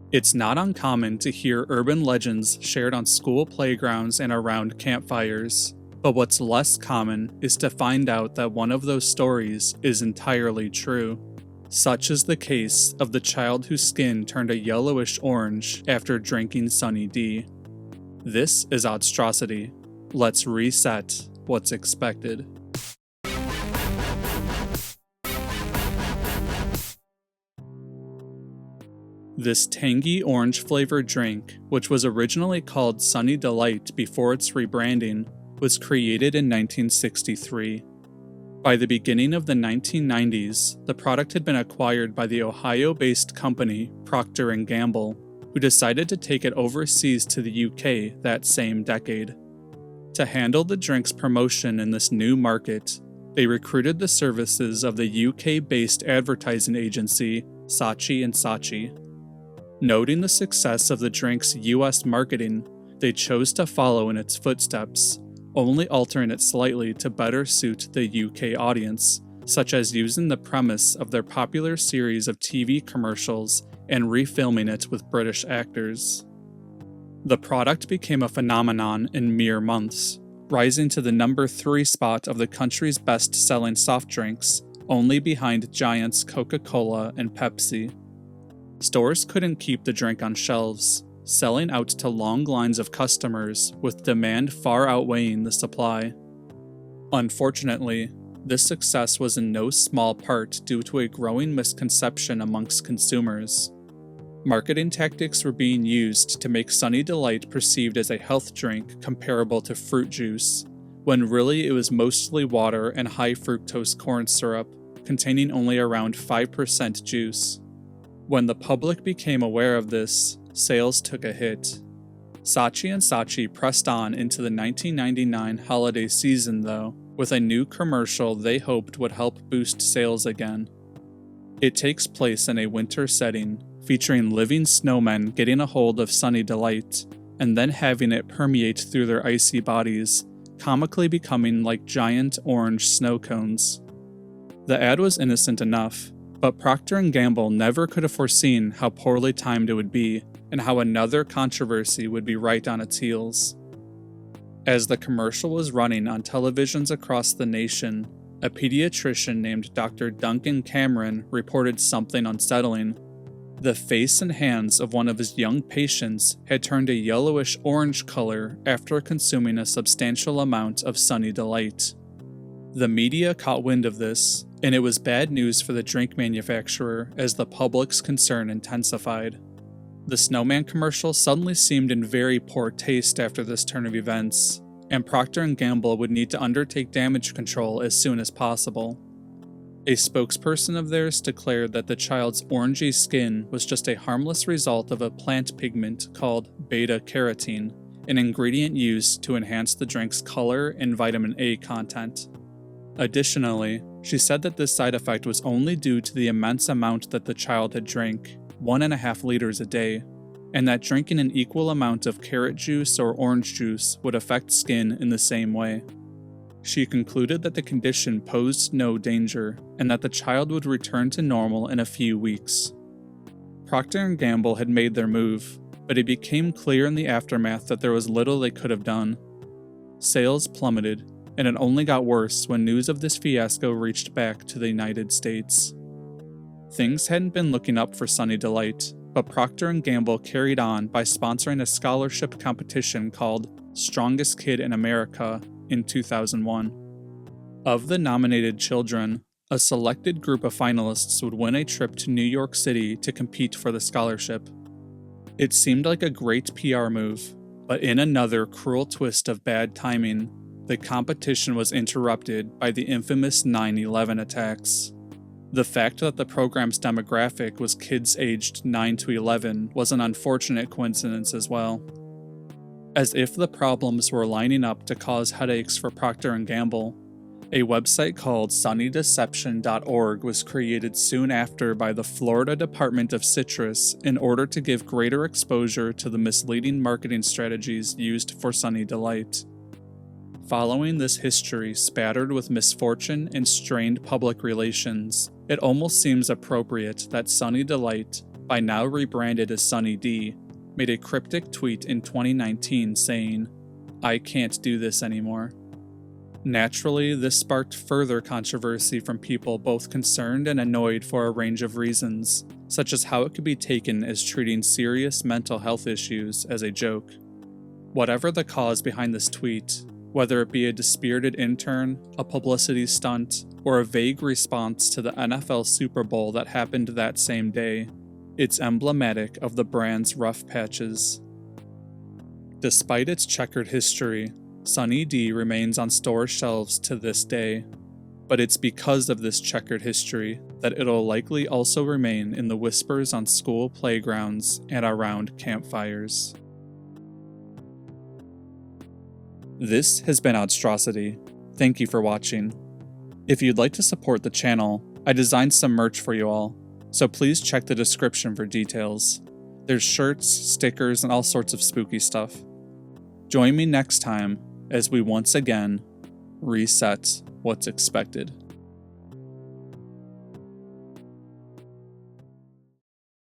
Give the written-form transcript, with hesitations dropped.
It's not uncommon to hear urban legends shared on school playgrounds and around campfires, but what's less common is to find out that one of those stories is entirely true. Such is the case of the child whose skin turned a yellowish-orange after drinking SunnyD. This is Oddstrosity. Let's reset what's expected. This tangy orange flavored drink, which was originally called Sunny Delight before its rebranding, was created in 1963. By the beginning of the 1990s, the product had been acquired by the Ohio-based company Procter & Gamble, who decided to take it overseas to the UK that same decade. To handle the drink's promotion in this new market, they recruited the services of the UK-based advertising agency Saatchi & Saatchi. Noting the success of the drink's US marketing, they chose to follow in its footsteps, only altering it slightly to better suit the UK audience, such as using the premise of their popular series of TV commercials and refilming it with British actors. The product became a phenomenon in mere months, rising to the number 3 spot of the country's best-selling soft drinks, only behind giants Coca-Cola and Pepsi. Stores couldn't keep the drink on shelves, selling out to long lines of customers with demand far outweighing the supply. Unfortunately, this success was in no small part due to a growing misconception amongst consumers. Marketing tactics were being used to make Sunny Delight perceived as a health drink comparable to fruit juice, when really it was mostly water and high fructose corn syrup, containing only around 5% juice. When the public became aware of this, sales took a hit. Saatchi & Saatchi pressed on into the 1999 holiday season, though, with a new commercial they hoped would help boost sales again. It takes place in a winter setting, featuring living snowmen getting a hold of Sunny Delight, and then having it permeate through their icy bodies, comically becoming like giant orange snow cones. The ad was innocent enough, but Procter & Gamble never could have foreseen how poorly timed it would be, and how another controversy would be right on its heels. As the commercial was running on televisions across the nation, a pediatrician named Dr. Duncan Cameron reported something unsettling. The face and hands of one of his young patients had turned a yellowish-orange color after consuming a substantial amount of Sunny Delight. The media caught wind of this, and it was bad news for the drink manufacturer as the public's concern intensified. The snowman commercial suddenly seemed in very poor taste after this turn of events, and Procter & Gamble would need to undertake damage control as soon as possible. A spokesperson of theirs declared that the child's orangey skin was just a harmless result of a plant pigment called beta-carotene, an ingredient used to enhance the drink's color and vitamin A content. Additionally, she said that this side effect was only due to the immense amount that the child had drank, 1.5 liters a day, and that drinking an equal amount of carrot juice or orange juice would affect skin in the same way. She concluded that the condition posed no danger, and that the child would return to normal in a few weeks. Procter & Gamble had made their move, but it became clear in the aftermath that there was little they could have done. Sales plummeted, and it only got worse when news of this fiasco reached back to the United States. Things hadn't been looking up for Sunny Delight, but Procter & Gamble carried on by sponsoring a scholarship competition called Strongest Kid in America in 2001. Of the nominated children, a selected group of finalists would win a trip to New York City to compete for the scholarship. It seemed like a great PR move, but in another cruel twist of bad timing, the competition was interrupted by the infamous 9/11 attacks. The fact that the program's demographic was kids aged 9 to 11 was an unfortunate coincidence as well. As if the problems were lining up to cause headaches for Procter & Gamble, a website called sunnydeception.org was created soon after by the Florida Department of Citrus in order to give greater exposure to the misleading marketing strategies used for Sunny Delight. Following this history spattered with misfortune and strained public relations, it almost seems appropriate that Sunny Delight, by now rebranded as SunnyD, made a cryptic tweet in 2019 saying, "I can't do this anymore." Naturally, this sparked further controversy from people both concerned and annoyed for a range of reasons, such as how it could be taken as treating serious mental health issues as a joke. Whatever the cause behind this tweet, whether it be a dispirited intern, a publicity stunt, or a vague response to the NFL Super Bowl that happened that same day, it's emblematic of the brand's rough patches. Despite its checkered history, SunnyD remains on store shelves to this day, but it's because of this checkered history that it'll likely also remain in the whispers on school playgrounds and around campfires. This has been Oddstrosity. Thank you for watching. If you'd like to support the channel, I designed some merch for you all, so please check the description for details. There's shirts, stickers, and all sorts of spooky stuff. Join me next time as we once again reset what's expected.